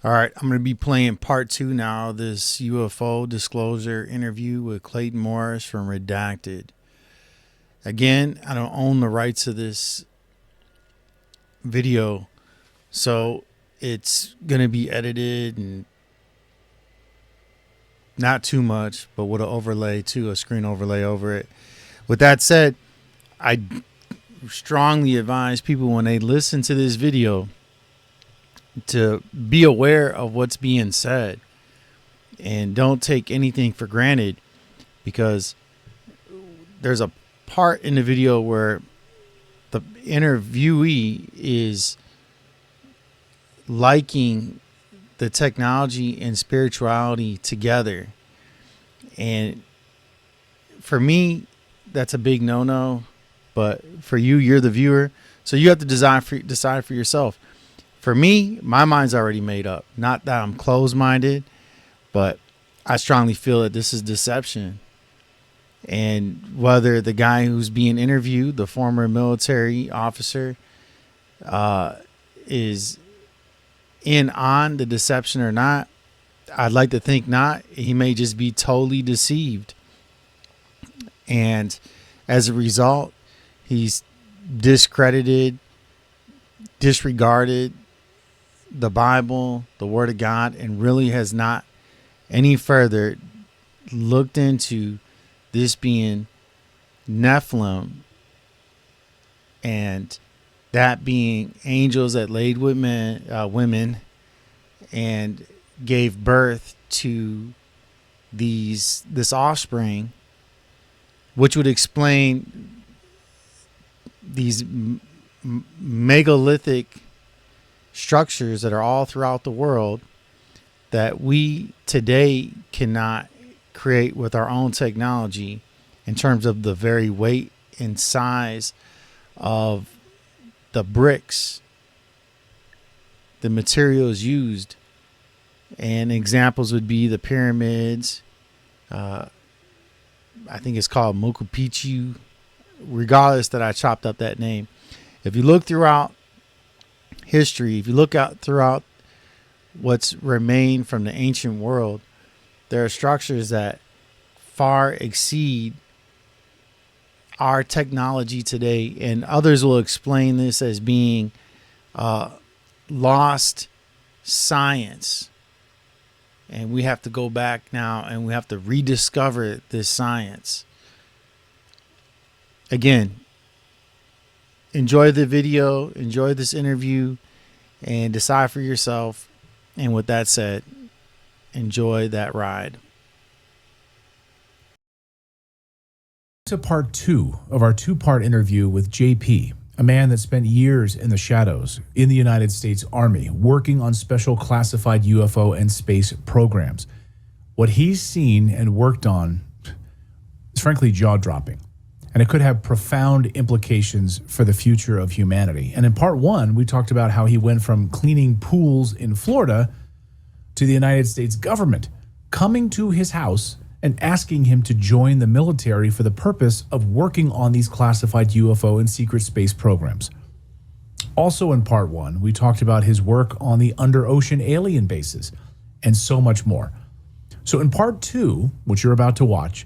All right, I'm going to be playing part 2 now. This UFO Disclosure interview with Clayton Morris from Redacted. Again, I don't own the rights to this video, so it's going to be edited and not too much, but with an overlay too, a screen overlay over it. With that said, I strongly advise people when they listen to this video to be aware of what's being said and don't take anything for granted, because there's a part in the video where the interviewee is liking the technology and spirituality together. And for me, that's a big no-no. But for you, you're the viewer, so you have to decide for yourself. For me, my mind's already made up. Not that I'm closed-minded, but I strongly feel that this is deception. And whether the guy who's being interviewed, the former military officer, is in on the deception or not, I'd like to think not. He may just be totally deceived. And as a result, he's discredited, disregarded the Bible, the Word of God, and really has not any further looked into this being Nephilim, and that being angels that laid with women and gave birth to this offspring, which would explain these megalithic structures that are all throughout the world that we today cannot create with our own technology, in terms of the very weight and size of the bricks, the materials used. And examples would be the pyramids. I think it's called Machu Picchu, regardless that I chopped up that name. If you look throughout history, if you look out throughout what's remained from the ancient world, there are structures that far exceed our technology today, and others will explain this as being lost science. And we have to go back now and we have to rediscover this science. Again, enjoy the video, enjoy this interview, and decide for yourself. And with that said, enjoy that ride. To part 2 of our 2-part interview with JP, a man that spent years in the shadows in the United States Army working on special classified UFO and space programs. What he's seen and worked on is frankly jaw-dropping, and it could have profound implications for the future of humanity. And in part 1, we talked about how he went from cleaning pools in Florida to the United States government coming to his house and asking him to join the military for the purpose of working on these classified UFO and secret space programs. Also in part 1, we talked about his work on the under-ocean alien bases and so much more. So in part 2, which you're about to watch,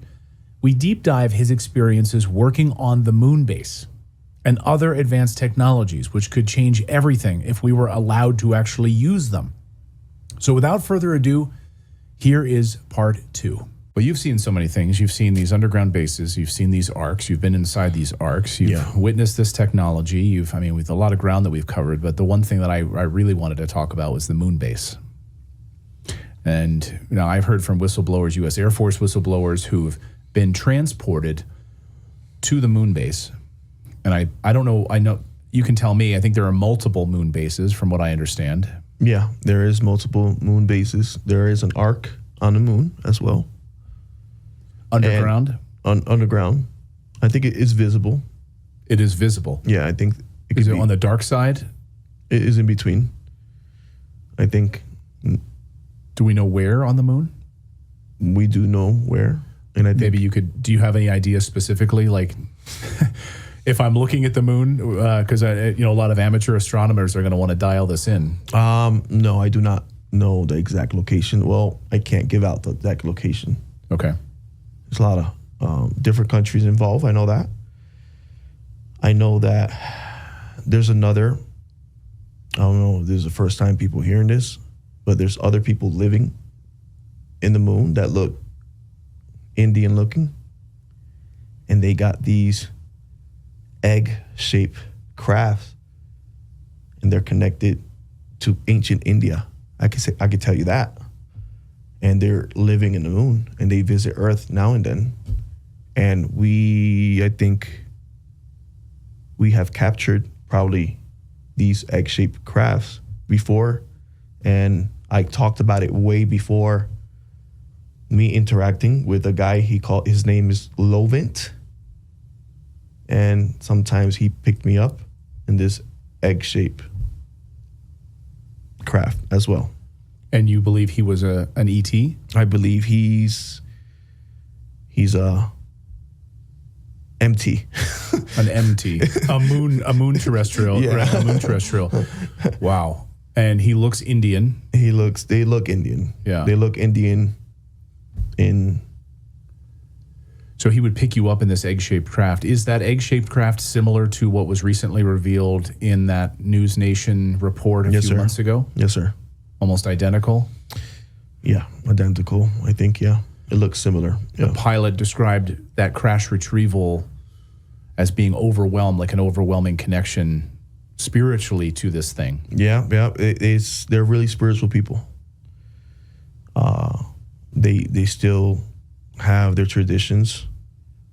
we deep dive his experiences working on the moon base and other advanced technologies which could change everything if we were allowed to actually use them. So without further ado, here is part 2. Well, you've seen so many things. You've seen these underground bases. You've seen these arcs. You've been inside these arcs. You've witnessed this technology. With a lot of ground that we've covered, but the one thing that I really wanted to talk about was the moon base. And I've heard from whistleblowers, U.S. Air Force whistleblowers, who've been transported to the moon base. And I don't know, I know you can tell me, I think there are multiple moon bases from what I understand. Yeah, there is multiple moon bases. There is an arc on the moon as well. Underground? Underground. I think it is visible. It is visible? Yeah, I think it is it on the dark side? It is in between, I think. Do we know where on the moon? We do know where. And I think maybe you could, do you have any idea specifically, like if I'm looking at the moon, because a lot of amateur astronomers are going to want to dial this in. No, I do not know the exact location. Well, I can't give out the exact location. Okay. There's a lot of different countries involved. I know that. I know that there's another, I don't know if this is the first time people hearing this, but there's other people living in the moon that look Indian looking. And they got these egg-shaped crafts, and they're connected to ancient India. I could tell you that. And they're living in the moon, and they visit Earth now and then. And I think we have captured probably these egg-shaped crafts before, and I talked about it way before me interacting with a guy. His name is Lovint, and sometimes he picked me up in this egg-shaped craft as well. And you believe he was an ET? I believe he's a MT. An MT, a moon terrestrial. Yeah. Right, a moon terrestrial. Wow. And he looks Indian. They look Indian. Yeah. They look Indian in. So he would pick you up in this egg-shaped craft. Is that egg-shaped craft similar to what was recently revealed in that News Nation report a few months ago? Yes, sir. Almost identical? Yeah, identical. I think, yeah. It looks similar. Yeah. The pilot described that crash retrieval as being overwhelmed, like an overwhelming connection spiritually to this thing. Yeah. They're really spiritual people. They still have their traditions.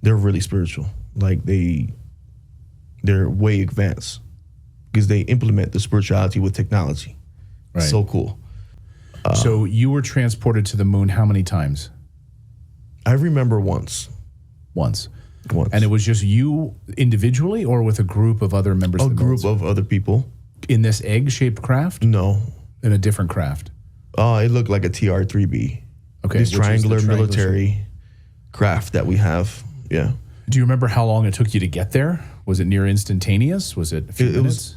They're really spiritual. Like they're way advanced because they implement the spirituality with technology. Right. So cool. So you were transported to the moon how many times? I remember once. Once. And it was just you individually or with a group of other members of the group of other people. In this egg-shaped craft? No. In a different craft? It looked like a TR-3B. Okay. This triangular military craft that we have. Yeah. Do you remember how long it took you to get there? Was it near instantaneous? Was it a few minutes?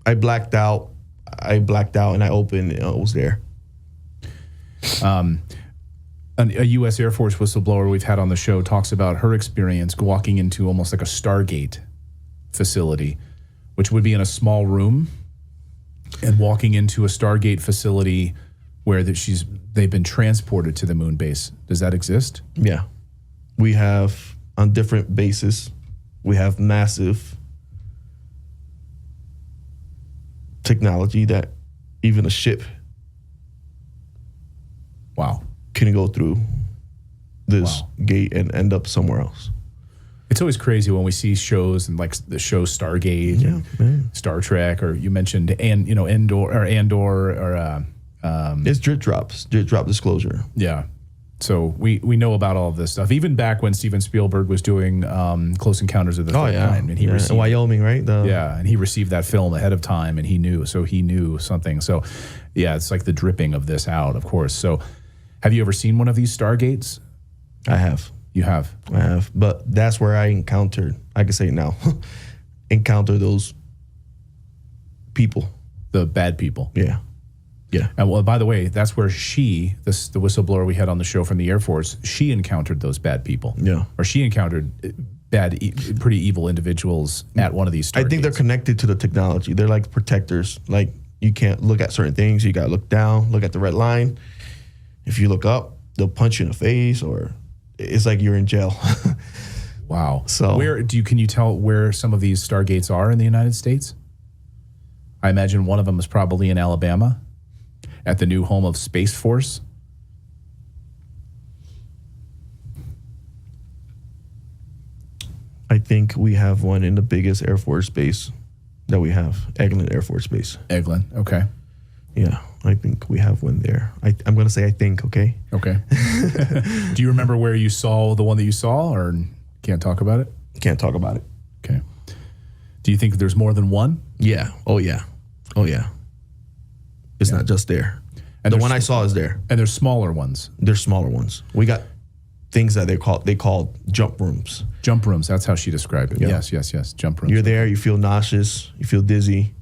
I blacked out and I opened and it was there. A U.S. Air Force whistleblower we've had on the show talks about her experience walking into almost like a Stargate facility, which would be in a small room, and walking into a Stargate facility where they've been transported to the moon base. Does that exist? Yeah. We have, on different bases, we have massive technology that even a ship can go through this gate and end up somewhere else. It's always crazy when we see shows and like the show Stargate, Star Trek, or you mentioned Andor. It's drip drop disclosure. Yeah. So we know about all of this stuff. Even back when Steven Spielberg was doing Close Encounters of the Third Kind, and he received, in Wyoming, right? And he received that film ahead of time, and he knew something. So yeah, it's like the dripping of this out, of course. So have you ever seen one of these Stargates? I have. You have? I have. But that's where I encountered, I can say it now, encounter those people. The bad people. Yeah. Yeah. And well, by the way, that's where the whistleblower we had on the show from the Air Force, she encountered those bad people. Yeah. Or she encountered pretty evil individuals at one of these Stargates. I think they're connected to the technology. They're like protectors. Like you can't look at certain things. You got to look down, look at the red line. If you look up, they'll punch you in the face, or it's like you're in jail. Wow. So can you tell where some of these Stargates are in the United States? I imagine one of them is probably in Alabama at the new home of Space Force. I think we have one in the biggest Air Force base that we have, Eglin Air Force Base. Eglin, okay. Yeah, I think we have one there. I'm going to say I think, okay? Okay. Do you remember where you saw the one that you saw, or can't talk about it? Can't talk about it. Okay. Do you think there's more than one? Yeah. Oh, yeah. Oh, yeah. It's not just there. And the one I saw is there. And there's smaller ones. There's smaller ones. We got things that they call jump rooms. Jump rooms. That's how she described it. Yeah. Yes. Jump rooms. You're there. You feel nauseous. You feel dizzy.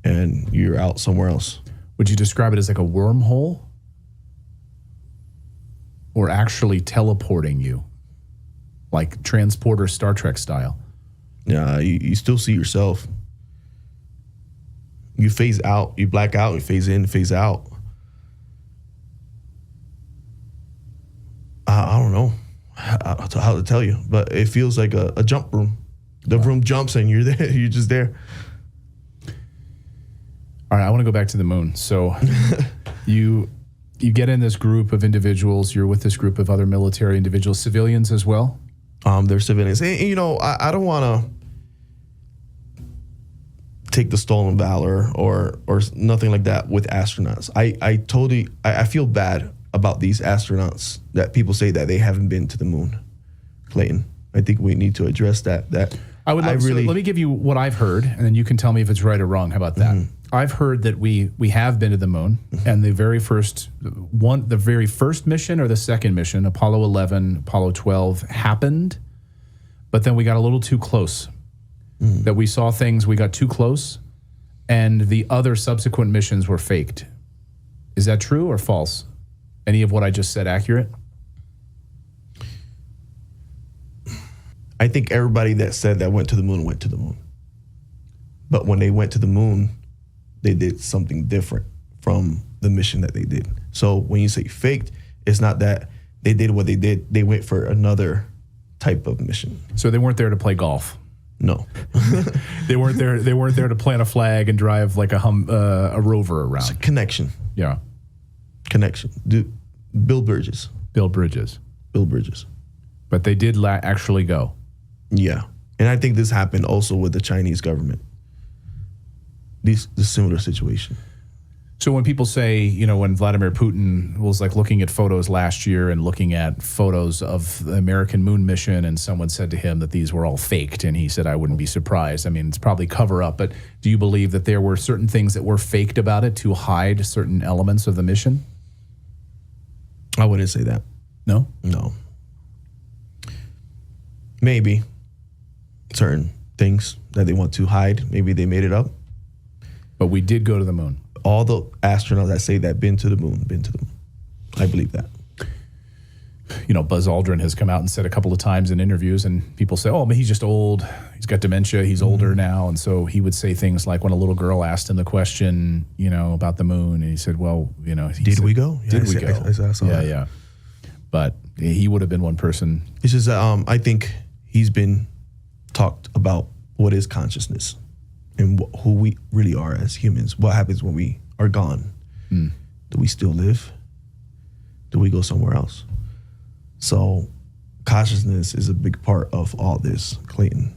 And you're out somewhere else. Would you describe it as like a wormhole? Or actually teleporting you? Like transporter Star Trek style? Yeah, you still see yourself. You phase out, you black out, you phase in, phase out. I don't know how to tell you, but it feels like a jump room. The room jumps and you're there. You're just there. All right, I want to go back to the moon. So you get in this group of individuals. You're with this group of other military individuals, civilians as well? They're civilians. And, you know, I don't want to take the stolen valor or nothing like that with astronauts. I feel bad about these astronauts that people say that they haven't been to the moon, Clayton. I think we need to address that. So let me give you what I've heard, and then you can tell me if it's right or wrong. How about that? Mm-hmm. I've heard that we have been to the moon, and the very first mission or the second mission, Apollo 11, Apollo 12, happened, but then we got a little too close. That we saw things, we got too close, and the other subsequent missions were faked. Is that true or false? Any of what I just said accurate? I think everybody that said that went to the moon. But when they went to the moon, they did something different from the mission that they did. So when you say faked, it's not that they did what they did. They went for another type of mission. So they weren't there to play golf. No. They weren't there to plant a flag and drive like a rover around. It's a connection. Yeah. Connection. Build bridges. Build bridges. But they did actually go. Yeah. And I think this happened also with the Chinese government. This similar situation. So when people say, you know, when Vladimir Putin was like looking at photos last year and looking at photos of the American moon mission, and someone said to him that these were all faked, and he said, I wouldn't be surprised. I mean, it's probably cover up, but do you believe that there were certain things that were faked about it to hide certain elements of the mission? I wouldn't say that. No? No. Maybe certain things that they want to hide, maybe they made it up. But we did go to the moon. All the astronauts that say that been to the moon. I believe that. You know, Buzz Aldrin has come out and said a couple of times in interviews, and people say, oh, but he's just old. He's got dementia. He's older now. And so he would say things like when a little girl asked him the question, you know, about the moon, and he said, well, you know. Did we go? Did we go? I saw that. Yeah. But he would have been one person. It's just I think he's been talked about what is consciousness and who we really are as humans. What happens when we are gone? Do we still live? Do we go somewhere else? So consciousness is a big part of all this, Clayton,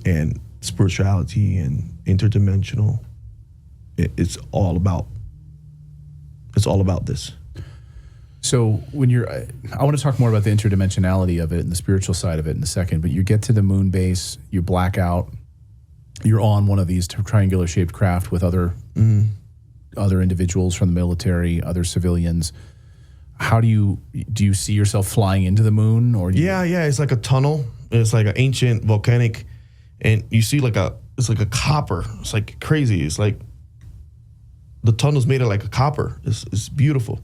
and spirituality and interdimensional. It's all about this. So when I want to talk more about the interdimensionality of it and the spiritual side of it in a second, but you get to the moon base, you black out, you're on one of these triangular shaped craft with other individuals from the military, other civilians. How do you see yourself flying into the moon? Or yeah, it's like a tunnel. It's like an ancient volcanic, and you see it's like a copper. It's like crazy. It's like the tunnel's made of like a copper. It's beautiful.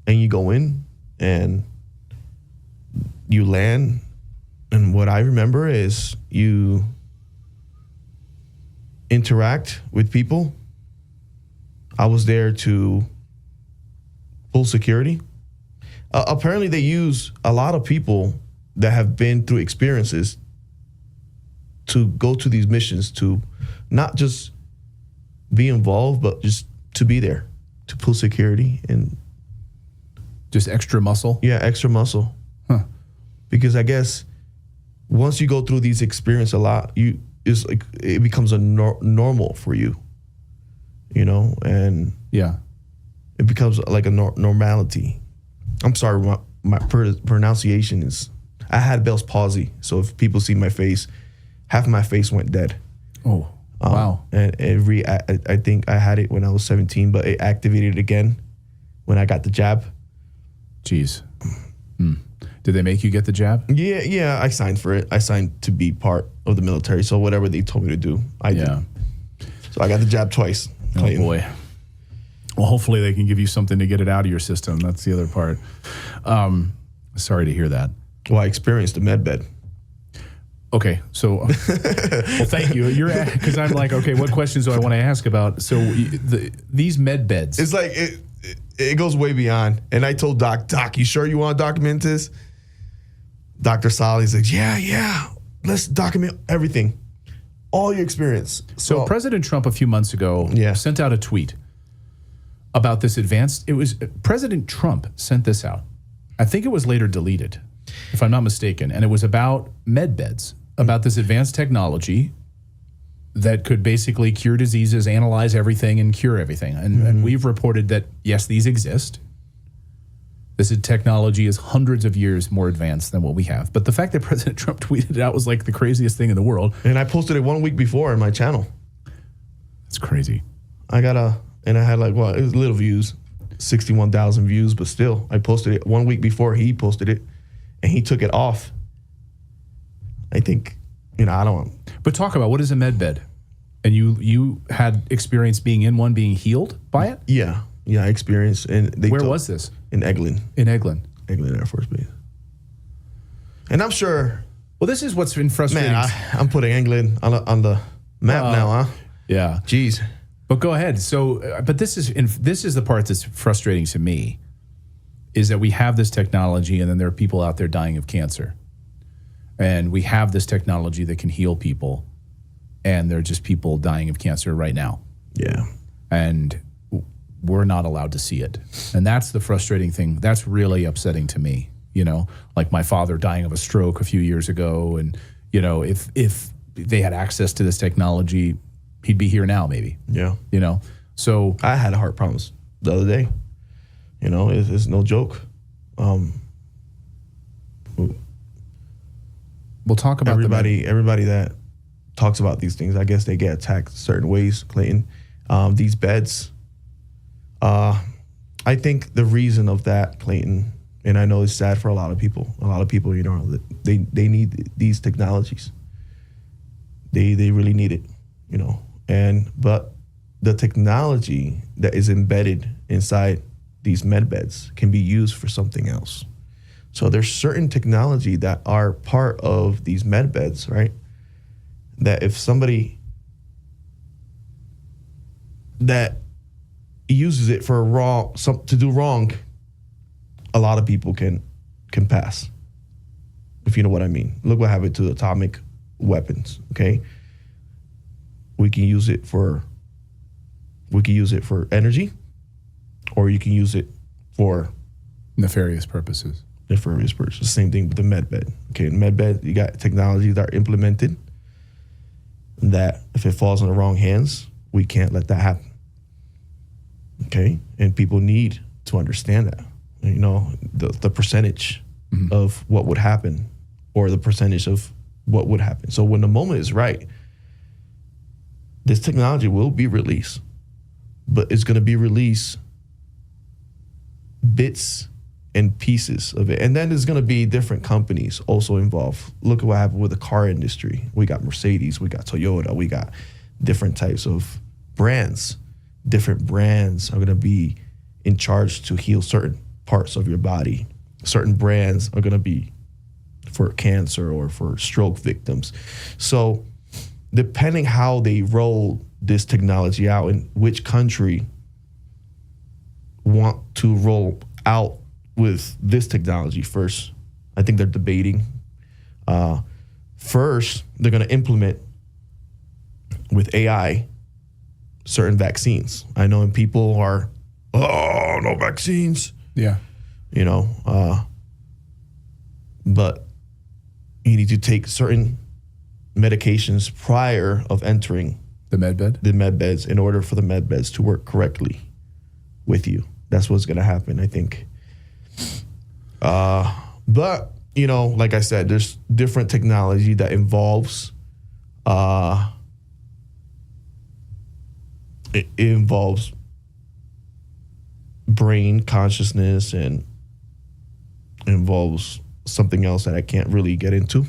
And you go in and you land, and what I remember is you interact with people. I was there to pull security. Apparently they use a lot of people that have been through experiences to go to these missions, to not just be involved, but just to be there, to pull security and just extra muscle? Yeah, extra muscle. Huh. Because I guess once you go through these experiences a lot, it's like it becomes a normal for you, you know, and yeah, it becomes like a normality. I'm sorry, my pronunciation is. I had Bell's palsy, so if people see my face, half of my face went dead. Oh, wow! And I think I had it when I was 17, but it activated again when I got the jab. Jeez. Did they make you get the jab? Yeah, I signed for it. I signed to be part of the military, so whatever they told me to do, I did. So I got the jab twice. Oh boy. Well, hopefully they can give you something to get it out of your system. That's the other part. Sorry to hear that. Well, I experienced the med bed. Okay, so well, thank you. You're because I'm like, okay, what questions do I want to ask about? So these med beds. It's like it goes way beyond. And I told Doc, you sure you want to document this? Dr. Sally's like, yeah, let's document everything, all your experience. So President Trump a few months ago sent out a tweet about this advanced. It was President Trump sent this out. I think it was later deleted, if I'm not mistaken, and it was about med beds. About this advanced technology that could basically cure diseases, analyze everything, and cure everything. And we've reported that, yes, these exist. This technology is hundreds of years more advanced than what we have. But the fact that President Trump tweeted it out was like the craziest thing in the world. And I posted it 1 week before on my channel. It's crazy. I had like, well, it was little views, 61,000 views, but still, I posted it 1 week before he posted it, and he took it off. I think, I don't want. But talk about, what is a med bed? And you had experience being in one, being healed by it? Yeah, I experienced. And where was this? In Eglin. In Eglin. Eglin Air Force Base. And I'm sure. Well, this is what's been frustrating. Man, I'm putting Eglin on the map now, huh? Yeah. Jeez. But go ahead. So, but this is the part that's frustrating to me, is that we have this technology and then there are people out there dying of cancer. And we have this technology that can heal people, and there are just people dying of cancer right now. Yeah. And we're not allowed to see it. And that's the frustrating thing. That's really upsetting to me, like my father dying of a stroke a few years ago. And, if they had access to this technology, he'd be here now, maybe. Yeah. So I had heart problems the other day. It's no joke. We'll talk about everybody that talks about these things. I guess they get attacked certain ways, Clayton. These beds. I think the reason of that, Clayton, and I know it's sad for a lot of people. A lot of people, they need these technologies. They really need it, but the technology that is embedded inside these med beds can be used for something else. So there's certain technology that are part of these med beds, right? That if somebody that uses it for to do wrong, a lot of people can pass. If you know what I mean. Look what happened to atomic weapons, okay? We can use it for energy, or you can use it for nefarious purposes. Same thing with the med bed. Okay, in med bed, you got technologies that are implemented that if it falls in the wrong hands, we can't let that happen. Okay, and people need to understand that. The percentage of what would happen, or the percentage of what would happen. So when the moment is right, this technology will be released, but it's going to be released bits and pieces of it. And then there's going to be different companies also involved. Look at what happened with the car industry. We got Mercedes, we got Toyota, we got different types of brands. Different brands are going to be in charge to heal certain parts of your body. Certain brands are going to be for cancer or for stroke victims. So depending how they roll this technology out and which country want to roll out with this technology first, I think they're debating. First, they're going to implement with AI certain vaccines. I know and people are, no vaccines. Yeah. But you need to take certain medications prior of entering the med beds in order for the med beds to work correctly with you. That's what's going to happen, I think. But, like I said, there's different technology that involves, it involves brain consciousness and involves something else that I can't really get into.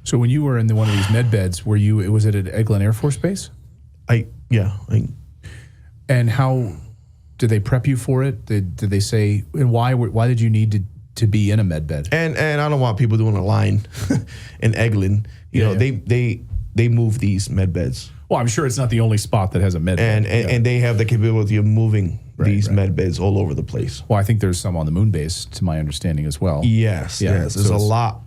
So when you were in one of these med beds, was it at Eglin Air Force Base? Yeah. And how did they prep you for it? Did they say, and why did you need to be in a med bed? And I don't want people doing a line in Eglin. You know, they move these med beds. Well, I'm sure it's not the only spot that has a med bed. And they have the capability of moving these med beds all over the place. Well, I think there's some on the moon base, to my understanding as well. Yes. There's a lot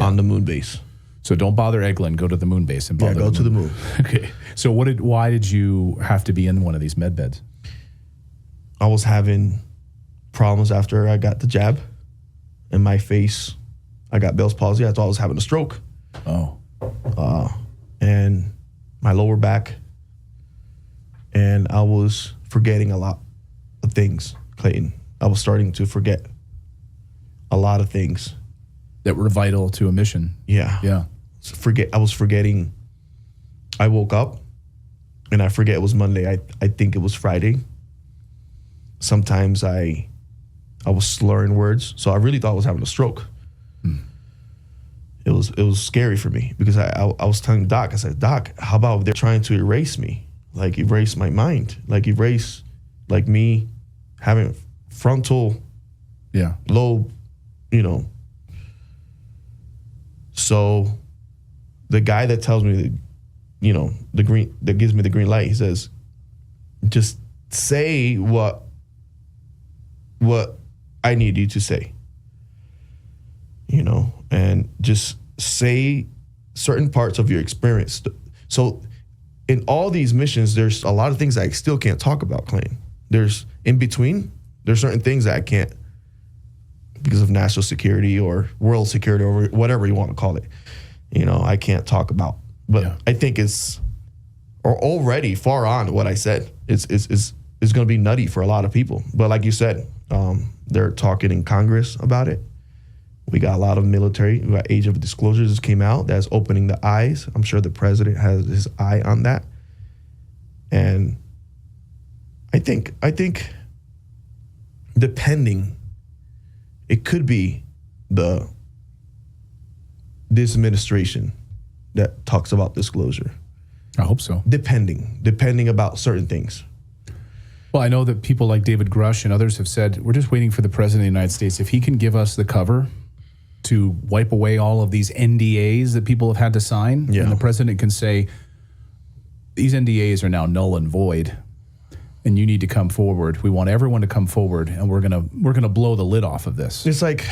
on the moon base. So don't bother Eglin. Go to the moon base and bother go to the moon. Okay. So why did you have to be in one of these med beds? I was having problems after I got the jab. In my face, I got Bell's palsy. I thought I was having a stroke. Oh. And my lower back. And I was forgetting a lot of things, Clayton. I was starting to forget a lot of things that were vital to a mission. Yeah. Yeah. I was forgetting. I woke up and I forget it was Monday. I think it was Friday. Sometimes I was slurring words. So I really thought I was having a stroke. It was scary for me because I was telling Doc, I said, Doc, how about they're trying to erase me? Like erase my mind, like erase like me having frontal lobe, you know. So the guy that tells me, you know, that gives me the green light, he says, just say what I need you to say, you know, and just say certain parts of your experience. So in all these missions, there's a lot of things I still can't talk about, Clayton. There's in between, there's certain things that I can't because of national security or world security or whatever you want to call it. You know, I can't talk about. But I think it's already far on what I said. It's going to be nutty for a lot of people. But like you said, they're talking in Congress about it. We got a lot of military. We got Age of Disclosures just came out. That's opening the eyes. I'm sure the president has his eye on that. And I think depending, it could be this administration that talks about disclosure. I hope so. Depending about certain things. Well, I know that people like David Grush and others have said, we're just waiting for the president of the United States. If he can give us the cover to wipe away all of these NDAs that people have had to sign, and the president can say, these NDAs are now null and void, and you need to come forward. We want everyone to come forward, and we're gonna blow the lid off of this. It's like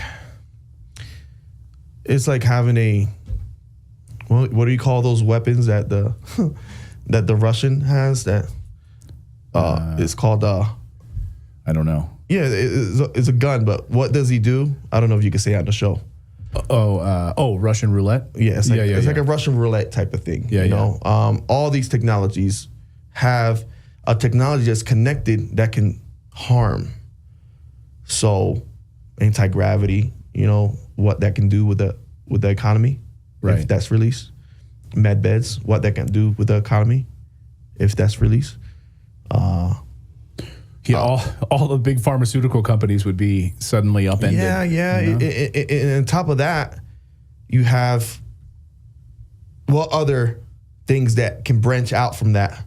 having what do you call those weapons that the Russian has that it's called I don't know. Yeah, it's a gun, but what does he do? I don't know if you can say it on the show. Russian roulette? Yeah, it's like a Russian roulette type of thing. Yeah, you know, all these technologies have a technology that's connected that can harm. So, anti-gravity, you know, what that can do with the economy, right? If that's released. Med beds, what that can do with the economy, if that's released. All the big pharmaceutical companies would be suddenly upended. Yeah. You know? And on top of that, you have what other things that can branch out from that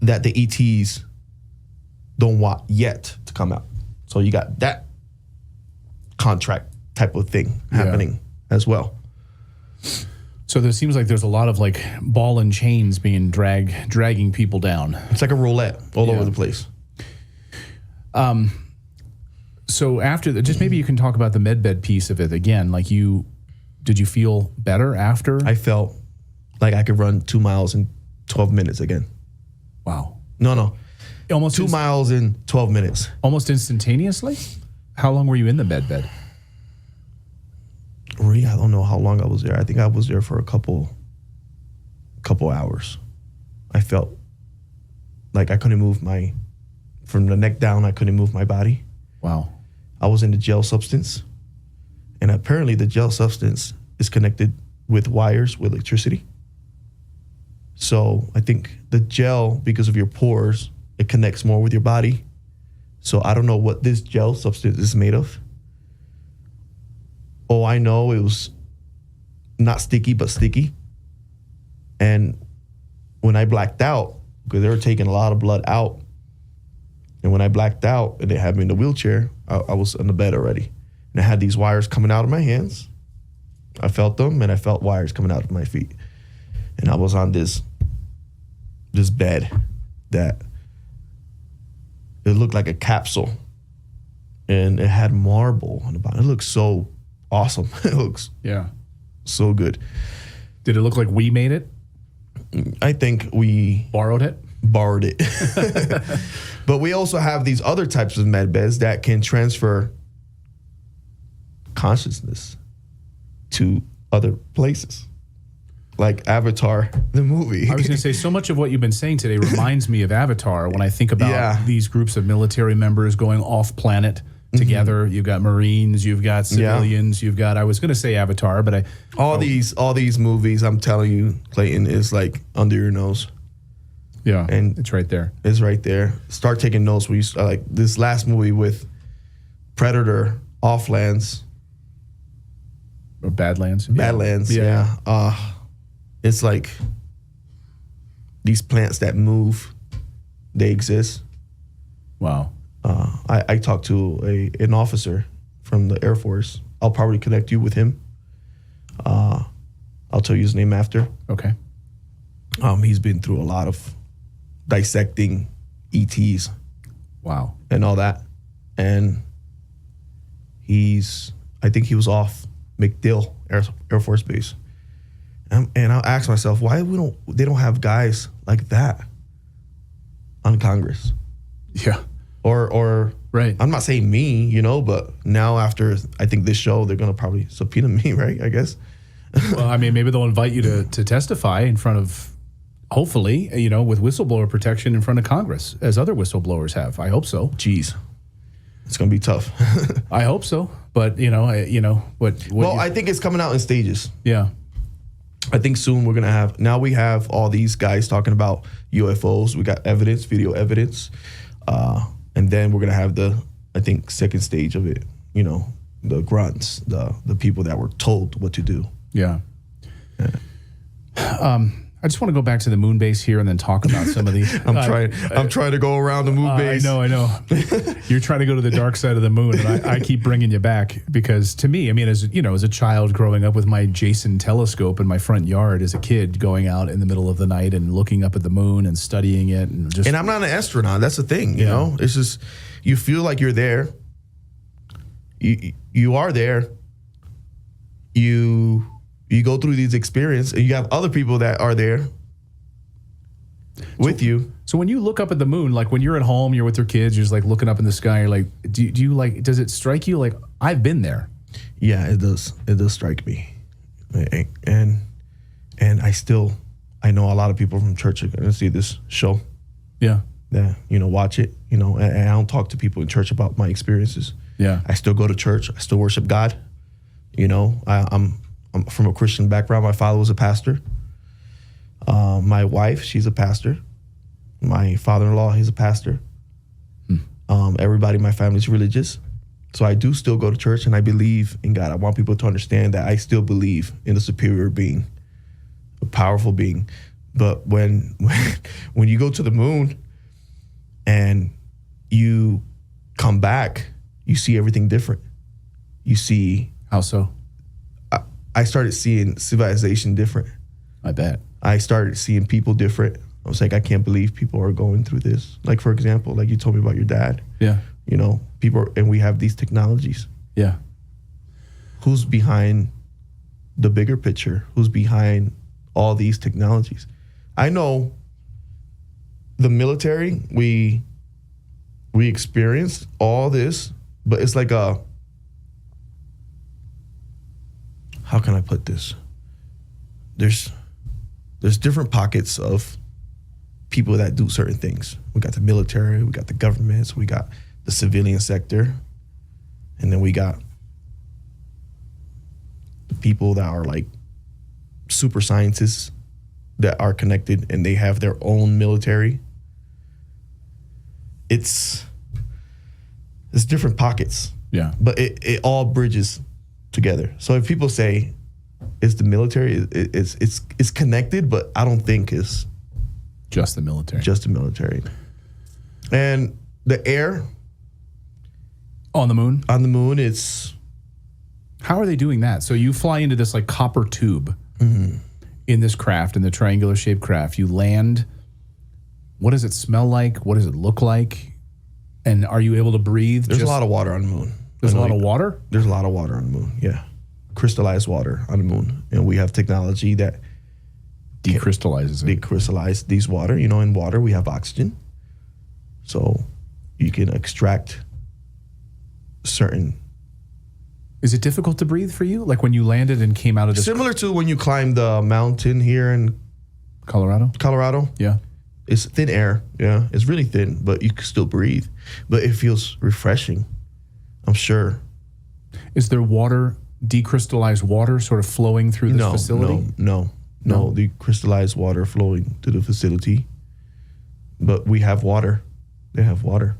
the ETs don't want yet to come out. So you got that contract type of thing happening as well. So there seems like there's a lot of like ball and chains being dragging people down. It's like a roulette all over the place. So after just maybe you can talk about the medbed piece of it again. Like did you feel better after? I felt like I could run 2 miles in 12 minutes again. Wow. No. Almost 2 miles in 12 minutes. Almost instantaneously? How long were you in the medbed? I don't know how long I was there. I think I was there for a couple hours. I felt like I couldn't move from the neck down, I couldn't move my body. Wow. I was in the gel substance. And apparently the gel substance is connected with wires with electricity. So I think the gel, because of your pores, it connects more with your body. So I don't know what this gel substance is made of. Oh, I know it was not sticky, but sticky. And when I blacked out, because they were taking a lot of blood out, and when I blacked out and they had me in the wheelchair, I was on the bed already. And I had these wires coming out of my hands. I felt them, and I felt wires coming out of my feet. And I was on this bed that it looked like a capsule, and it had marble on the bottom. It looks so awesome. It looks so good. Did it look like we made it? I think we borrowed it. But we also have these other types of med beds that can transfer consciousness to other places, like Avatar, the movie. I was going to say, so much of what you've been saying today reminds me of Avatar when I think about these groups of military members going off planet together. You've got Marines, you've got civilians, you've got, I was going to say Avatar, but all these movies, I'm telling you, Clayton, is like under your nose. Yeah, and it's right there. It's right there. Start taking notes. Like this last movie with Predator, Offlands. Or Badlands. Badlands, yeah. It's like these plants that move, they exist. Wow. I talked to an officer from the Air Force. I'll probably connect you with him. I'll tell you his name after. Okay. He's been through a lot of dissecting ETs. Wow. And all that. And I think he was off MacDill Air Force Base. And I'll ask myself, why they don't have guys like that on Congress? Yeah. Or right. I'm not saying me, but now after I think this show, they're gonna probably subpoena me, right? I guess. Well, I mean, maybe they'll invite you to testify in front of, hopefully, with whistleblower protection in front of Congress, as other whistleblowers have. I hope so. Jeez, it's gonna be tough. I hope so, but I think it's coming out in stages. Yeah. I think soon we're gonna we have all these guys talking about UFOs. We got evidence, video evidence, and then we're gonna have the second stage of it. The grunts, the people that were told what to do. Yeah. I just want to go back to the moon base here and then talk about some of the. I'm trying to go around the moon base. I know. You're trying to go to the dark side of the moon, and I keep bringing you back because, to me, I mean, as a child growing up with my Jason telescope in my front yard, as a kid going out in the middle of the night and looking up at the moon and studying it, and I'm not an astronaut. That's the thing, you know. It's just you feel like you're there. You are there. You go through these experiences, and you have other people that are there with you. So when you look up at the moon, like when you're at home, you're with your kids, you're just like looking up in the sky, you're like, do you like, does it strike you like, I've been there? Yeah, it does. It does strike me. And I know a lot of people from church are going to see this show. Yeah. That, watch it, and I don't talk to people in church about my experiences. Yeah. I still go to church. I still worship God. I'm from a Christian background. My father was a pastor. My wife, she's a pastor. My father-in-law, he's a pastor. Everybody in my family is religious. So I do still go to church, and I believe in God. I want people to understand that I still believe in a superior being, a powerful being. But when you go to the moon and you come back, you see everything different. You see... How so? I started seeing civilization different. I bet. I started seeing people different. I was like, I can't believe people are going through this. Like, for example, like you told me about your dad. Yeah. And we have these technologies. Yeah. Who's behind the bigger picture? Who's behind all these technologies? I know the military, we experienced all this, but it's like how can I put this? There's different pockets of people that do certain things. We got the military, we got the governments, we got the civilian sector, and then we got the people that are like super scientists that are connected and they have their own military. It's different pockets. Yeah. But it all bridges together. So if people say it's the military, it's connected, but I don't think it's Just the military. Just the military. And the air On the moon? on the moon, it's How are they doing that? So you fly into this like copper tube in this craft, in the triangular shaped craft. You land. What does it smell like? What does it look like? And are you able to breathe? there's a lot of water on the moon. There's a lot of water? There's a lot of water on the moon. Yeah, crystallized water on the moon, and we have technology that Decrystallizes it. decrystallize these water. You know, in water we have oxygen, so you can extract certain. Is it difficult to breathe for you? Like when you landed and came out of this Similar to when you climb the mountain here in Colorado? Colorado. Yeah. It's thin air. Yeah, it's really thin, but you can still breathe. But it feels refreshing, I'm sure. Is there water, decrystallized water sort of flowing through this facility? No. The crystallized water flowing to the facility. But we have water. They have water.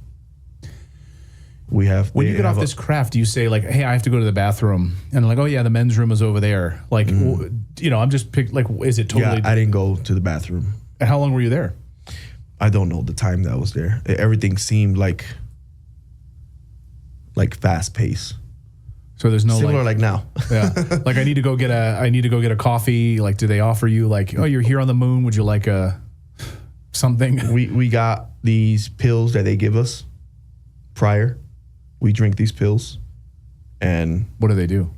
We have. When you get off this craft, do you say like, "Hey, I have to go to the bathroom," and like, "Oh yeah, the men's room is over there." Like, you know, I'm just like, is it totally? Yeah, I didn't go to the bathroom. And how long were you there? I don't know the time that I was there. Everything seemed like fast pace. So there's no Similar like now. yeah, like I need to go get a coffee. Like, do they offer you like, oh, you're here on the moon? Would you like something? We got these pills that they give us prior. We drink these pills, and What do they do?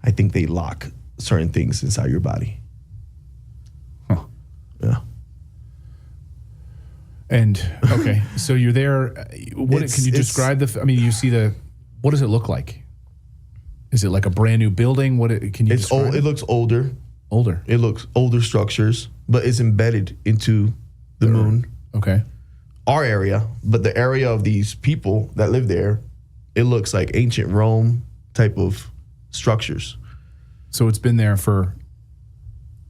I think they lock certain things inside your body. Huh. Yeah. And okay, so you're there. What can you describe I mean, you see what does it look like? Is it like a brand new building? Can you describe It looks older. Older. It looks older structures, but it's embedded into the moon. Okay. Our area, but the area of these people that live there, it looks like ancient Rome type of structures. So it's been there for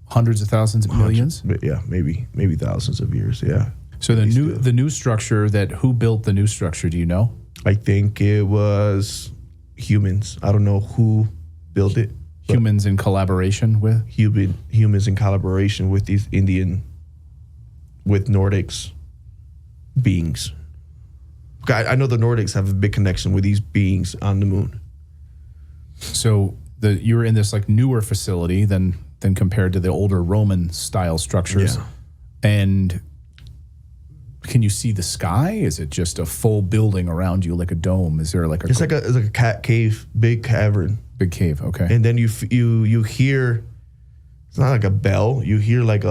hundreds of thousands of millions? Yeah, maybe thousands of years. Yeah. So the new structure who built the new structure, do you know? I think it was humans. I don't know who built it. Humans in collaboration with? Humans in collaboration with these with Nordics beings. I know the Nordics have a big connection with these beings on the moon. So you're in this like newer facility than compared to the older Roman style structures. Yeah. And can you see the sky? Is it just a full building around you like a dome? Is there like it's like a cat cave, big cavern. Big cave, okay. And then you hear, it's not like a bell, you hear like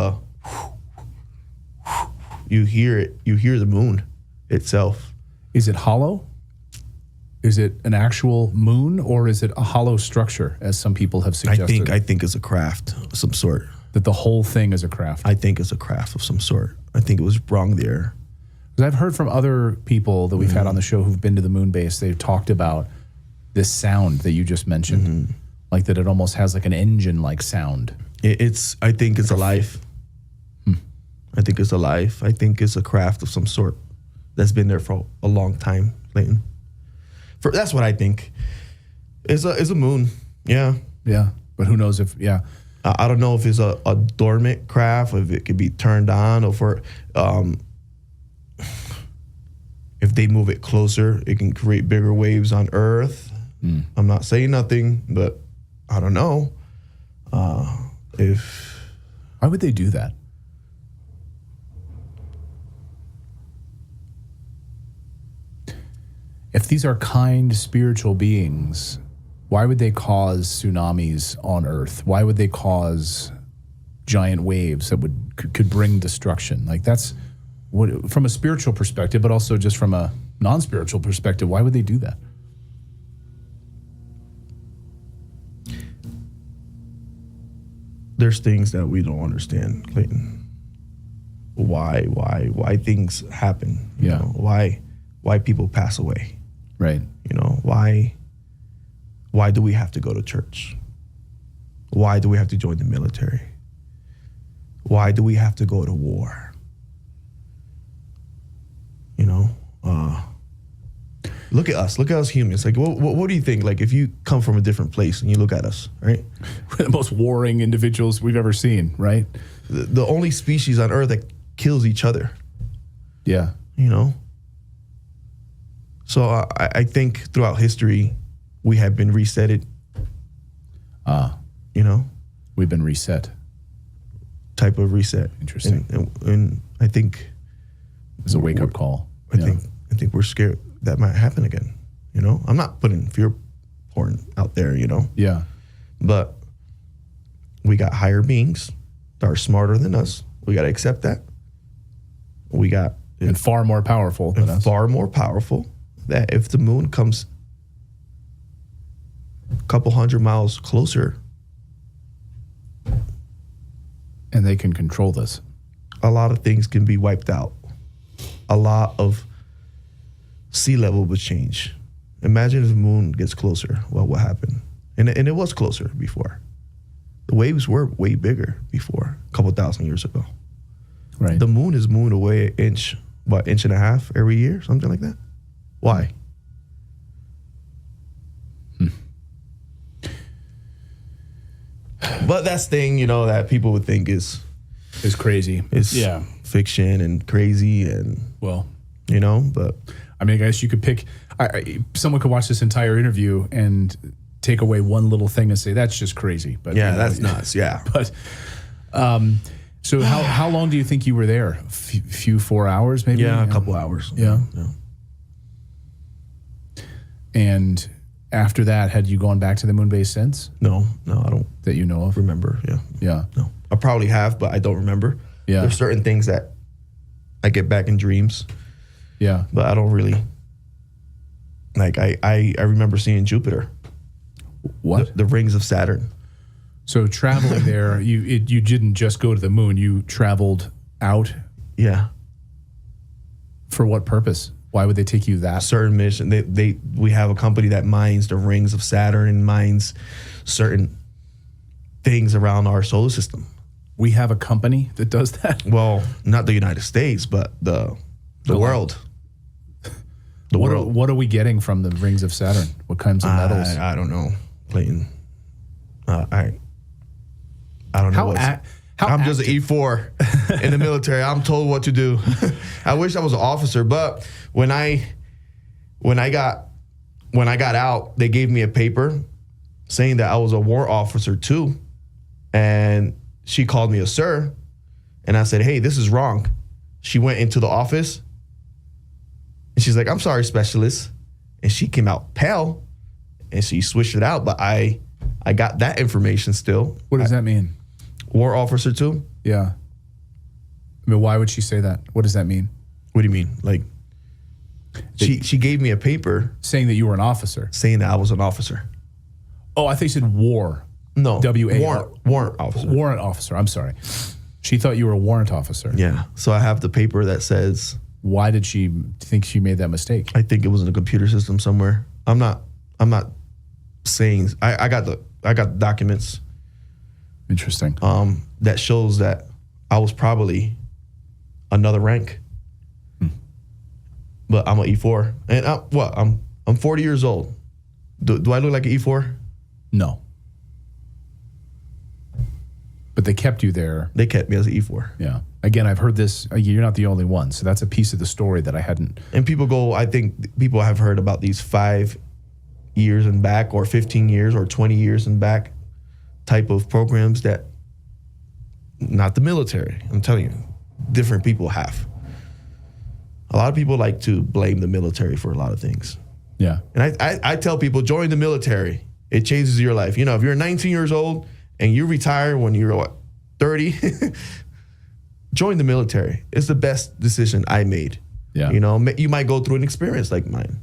you hear the moon itself. Is it hollow? Is it an actual moon, or is it a hollow structure, as some people have suggested? I think it's a craft of some sort. That the whole thing is a craft. I think it's a craft of some sort. I think it was sprung there. Because I've heard from other people that we've had on the show who've been to the moon base, they've talked about this sound that you just mentioned, like that it almost has like an engine-like sound. I think it's alive. I think it's alive. I think it's a craft of some sort that's been there for a long time, Clayton. That's what I think. It's a moon. Yeah. Yeah. But who knows if, yeah. I don't know if it's a dormant craft, or if it could be turned on, or if they move it closer, it can create bigger waves on Earth. I'm not saying nothing, but I don't know. Why would they do that? If these are kind spiritual beings, why would they cause tsunamis on Earth? Why would they cause giant waves that could bring destruction? Like that's what, from a spiritual perspective, but also just from a non-spiritual perspective, why would they do that? There's things that we don't understand, Clayton. Why things happen? You know, why people pass away? Right. You know, why do we have to go to church? Why do we have to join the military? Why do we have to go to war? You know, look at us humans. Like, what do you think? Like, if you come from a different place and you look at us, right? We're the most warring individuals we've ever seen, right? The only species on Earth that kills each other. Yeah. You know? So I think throughout history, we have been resetted. You know? We've been reset. Type of reset. Interesting. And I think It's a wake-up call. I think we're scared that might happen again. You know? I'm not putting fear porn out there, you know? Yeah. But we got higher beings that are smarter than us. We got to accept that. We got... And far more powerful than us. Far more powerful. That if the moon comes a couple 100 miles closer... And they can control this. A lot of things can be wiped out. A lot of sea level would change. Imagine if the moon gets closer. What will happen? And it was closer before. The waves were way bigger before, a couple thousand years ago. Right. The moon is moving away an inch, inch and a half every year, something like that. Why? But that's thing, you know, that people would think is crazy. It's fiction and crazy and, well, you know, but I mean, I guess you could pick, someone could watch this entire interview and take away one little thing and say, that's just crazy. But yeah, that's nuts. Yeah. But, so how long do you think you were there? A few 4 hours, maybe? Yeah, a couple hours. Yeah. And after that, had you gone back to the moon base since? No, I don't. That you know of? Remember, yeah. Yeah. No, I probably have, but I don't remember. Yeah. There's certain things that I get back in dreams. Yeah. But I don't really, like, I remember seeing Jupiter. What? The rings of Saturn. So traveling there, you didn't just go to the moon, you traveled out? Yeah. For what purpose? Why would they take you that? Certain mission. We have a company that mines the rings of Saturn and mines certain things around our solar system. We have a company that does that? Well, not the United States, but the world. The world. What are we getting from the rings of Saturn? What kinds of metals? I don't know, Clayton. I don't know. I'm just an E4 in the military. I'm told what to do. I wish I was an officer, but when I got out, they gave me a paper saying that I was a war officer too, and she called me a sir, and I said, "Hey, this is wrong." She went into the office, and she's like, "I'm sorry, specialist," and she came out pale, and she switched it out, but I got that information still. What does that mean? War officer too? Yeah. I mean, why would she say that? What does that mean? What do you mean? Like, she gave me a paper saying that you were an officer. Saying that I was an officer. Oh, I thought you said war. No. W-A-R. Warrant officer. Warrant officer. I'm sorry. She thought you were a warrant officer. Yeah. So I have the paper that says. Why did she think she made that mistake? I think it was in a computer system somewhere. I'm not saying. I got the documents. Interesting. That shows that I was probably another rank. But I'm an E4. And I'm 40 years old. Do I look like an E4? No. But they kept you there. They kept me as an E4. Yeah. Again, I've heard this. You're not the only one. So that's a piece of the story that I hadn't. And I think people have heard about these 5 years and back or 15 years or 20 years and back type of programs that not the military. I'm telling you, different people have. A lot of people like to blame the military for a lot of things. Yeah. And I tell people, join the military. It changes your life. You know, if you're 19 years old and you retire when you're 30, join the military. It's the best decision I made. Yeah. You know, you might go through an experience like mine.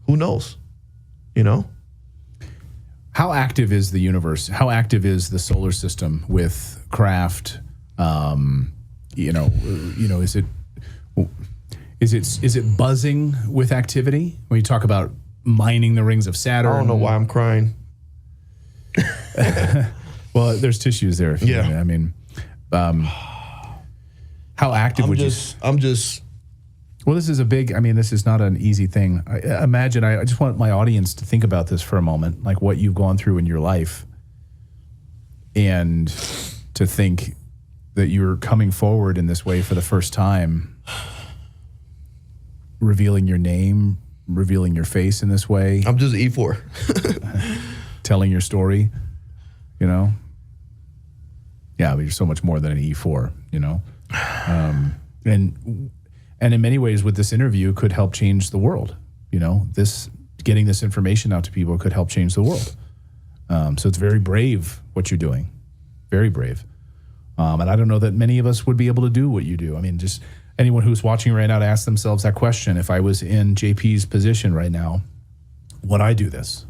Who knows? You know? How active is the universe? How active is the solar system with craft? Is it buzzing with activity when you talk about mining the rings of Saturn? I don't know why I'm crying. Well, there's tissues there. I mean, how active would you? Well, this is this is not an easy thing. I just want my audience to think about this for a moment, like what you've gone through in your life, and to think that you're coming forward in this way for the first time, revealing your name, revealing your face in this way, I'm just E4. telling your story, you know? Yeah, but you're so much more than an E4, you know? And in many ways, with this interview could help change the world, you know? Getting this information out to people could help change the world. So it's very brave what you're doing. Very brave. And I don't know that many of us would be able to do what you do. I mean, just anyone who's watching right now to ask themselves that question, if I was in JP's position right now, would I do this?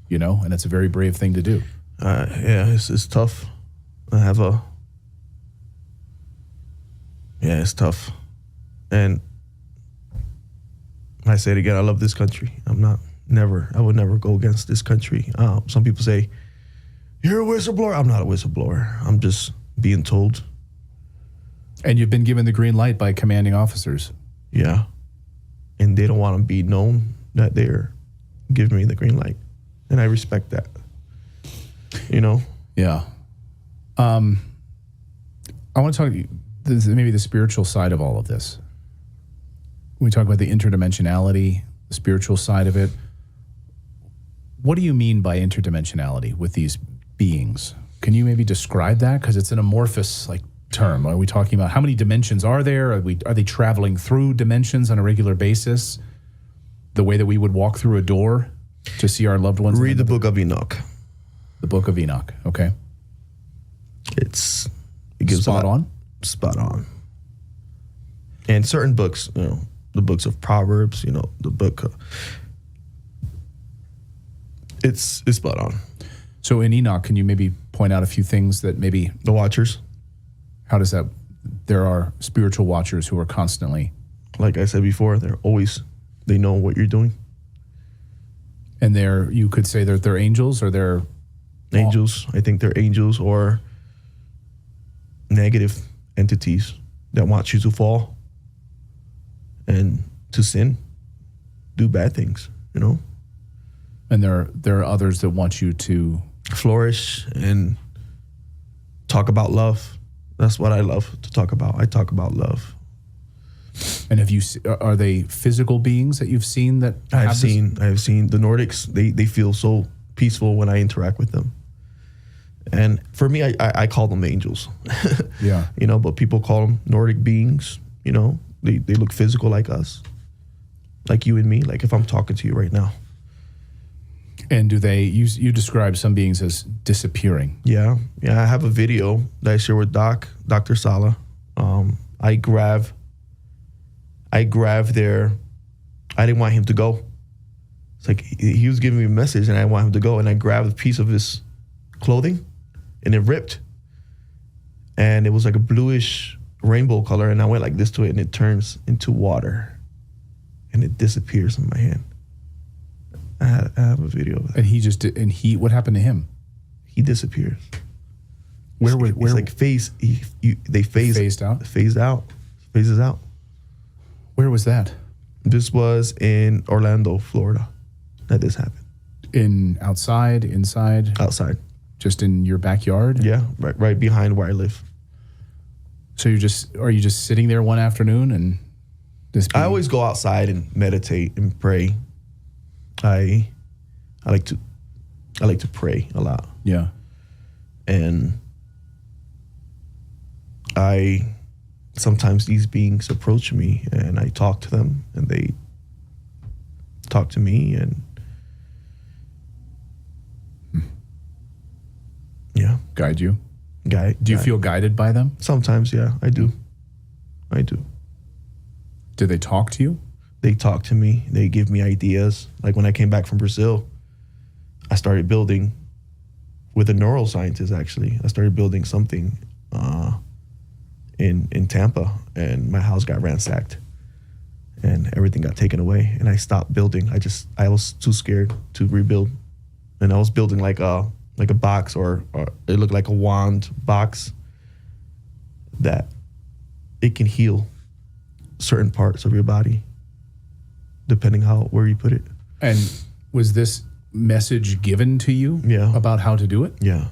You know, and it's a very brave thing to do. Yeah, it's tough. It's tough. And I say it again, I love this country. I would never go against this country. Some people say, you're a whistleblower. I'm not a whistleblower. I'm just being told. And you've been given the green light by commanding officers. Yeah. And they don't want to be known that they're giving me the green light. And I respect that. You know? Yeah. I want to talk maybe the spiritual side of all of this. We talk about the interdimensionality, the spiritual side of it. What do you mean by interdimensionality with these beings? Can you maybe describe that? Because it's an amorphous term. Are we talking about how many dimensions are there? Are they traveling through dimensions on a regular basis? The way that we would walk through a door to see our loved ones? Read the book of Enoch. The book of Enoch. Okay. It gives spot on. Spot on. And certain books, you know, the books of Proverbs, you know, the book of, it's spot on. So in Enoch, can you maybe point out a few things that maybe the Watchers? How does that? There are spiritual watchers who are constantly, like I said before, they know what you're doing. And you could say they're angels, or they're angels. I think they're angels or negative entities that want you to fall and to sin, do bad things, you know. And there are others that want you to flourish and talk about love. That's what I love to talk about. I talk about love. And are they physical beings that you've seen that I've seen the Nordics. They feel so peaceful when I interact with them. And for me, I call them angels. Yeah. You know, but people call them Nordic beings. You know, they look physical like us, like you and me. Like if I'm talking to you right now. And do you describe some beings as disappearing? Yeah. I have a video that I share with Dr. Sala. I grab I didn't want him to go. It's like he was giving me a message and I didn't want him to go. And I grabbed a piece of his clothing and it ripped. And it was like a bluish rainbow color. And I went like this to it and it turns into water. And it disappears in my hand. I have a video of that. And what happened to him? He disappears. Where like phased out. Phases out. Where was that? This was in Orlando, Florida, that this happened. Outside, inside? Outside. Just in your backyard? Yeah, right behind where I live. So are you just sitting there one afternoon and I always go outside and meditate and pray. I like to pray a lot. Yeah. And sometimes these beings approach me and I talk to them and they talk to me and yeah. Guide you? Do you feel guided by them? Sometimes, yeah, I do. Do they talk to you? They talk to me. They give me ideas. Like when I came back from Brazil, I started building with a neuroscientist, actually. I started building something in Tampa, and my house got ransacked and everything got taken away. And I stopped building. I was too scared to rebuild. And I was building like a box or it looked like a wand box that it can heal certain parts of your body depending where you put it. And was this message given to you about how to do it? Yeah.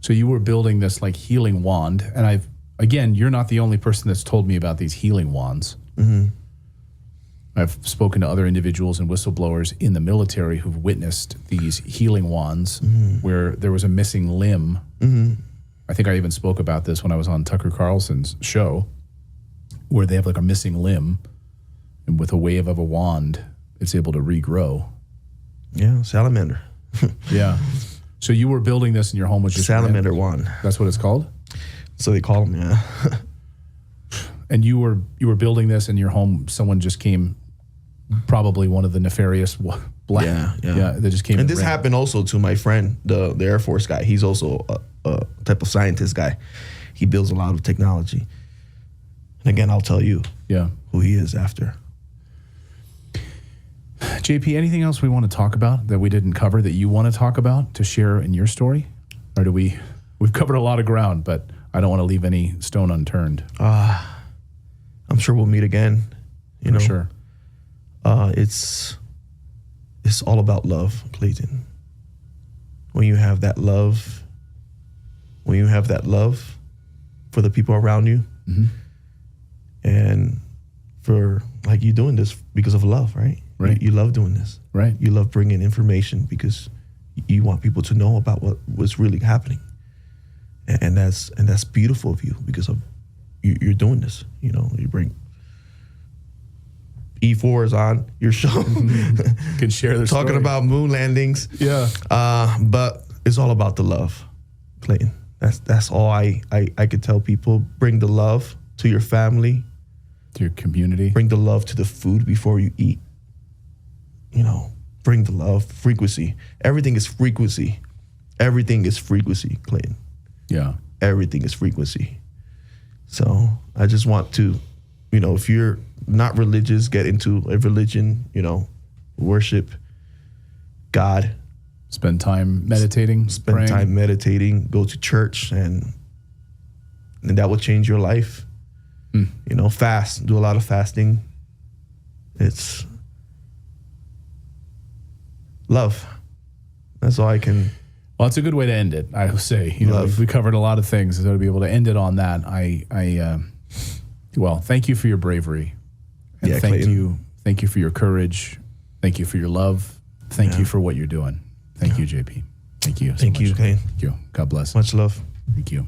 So you were building this like healing wand, and you're not the only person that's told me about these healing wands. Mm-hmm. I've spoken to other individuals and whistleblowers in the military who've witnessed these healing wands where there was a missing limb. I think I even spoke about this when I was on Tucker Carlson's show, where they have like a missing limb, and with a wave of a wand, it's able to regrow. Yeah, salamander. Yeah. So you were building this in your home, which is salamander wand. That's what it's called? So they call them, yeah. And you were building this in your home. Someone just came, probably one of the nefarious black. Yeah. They just came. And this happened also to my friend, the Air Force guy. He's also a type of scientist guy. He builds a lot of technology. And again, I'll tell you who he is after. JP, anything else we want to talk about that we didn't cover that you want to talk about to share in your story? Or we've covered a lot of ground, but I don't want to leave any stone unturned. I'm sure we'll meet again. For sure. It's all about love, Clayton. When you have that love for the people around you, and for like you doing this because of love, right? Right. You love doing this. Right. You love bringing information because you want people to know about what's really happening. And that's beautiful of you because of you're doing this. You know, you bring E4 is on your show. Can share their talking story about moon landings. Yeah. But it's all about the love, Clayton. That's all I could tell people. Bring the love to your family, to your community. Bring the love to the food before you eat. You know, bring the love, frequency. Everything is frequency. Everything is frequency, Clayton. Yeah. Everything is frequency. So I just want to, if you're not religious, get into a religion, worship God. Spend time meditating, Spend time meditating, go to church, and that will change your life. Fast, do a lot of fasting. It's love. That's all I can. Well, it's a good way to end it, I would say. We covered a lot of things, so to be able to end it on that, well, thank you for your bravery. And thank you for your courage. Thank you for your love. Thank you for what you're doing. Thank you, JP. Thank you. Thank you, Kane. Thank you. God bless. Much love. Thank you.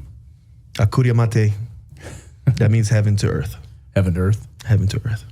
Akuria Mate. That means heaven to earth. Heaven to earth. Heaven to earth.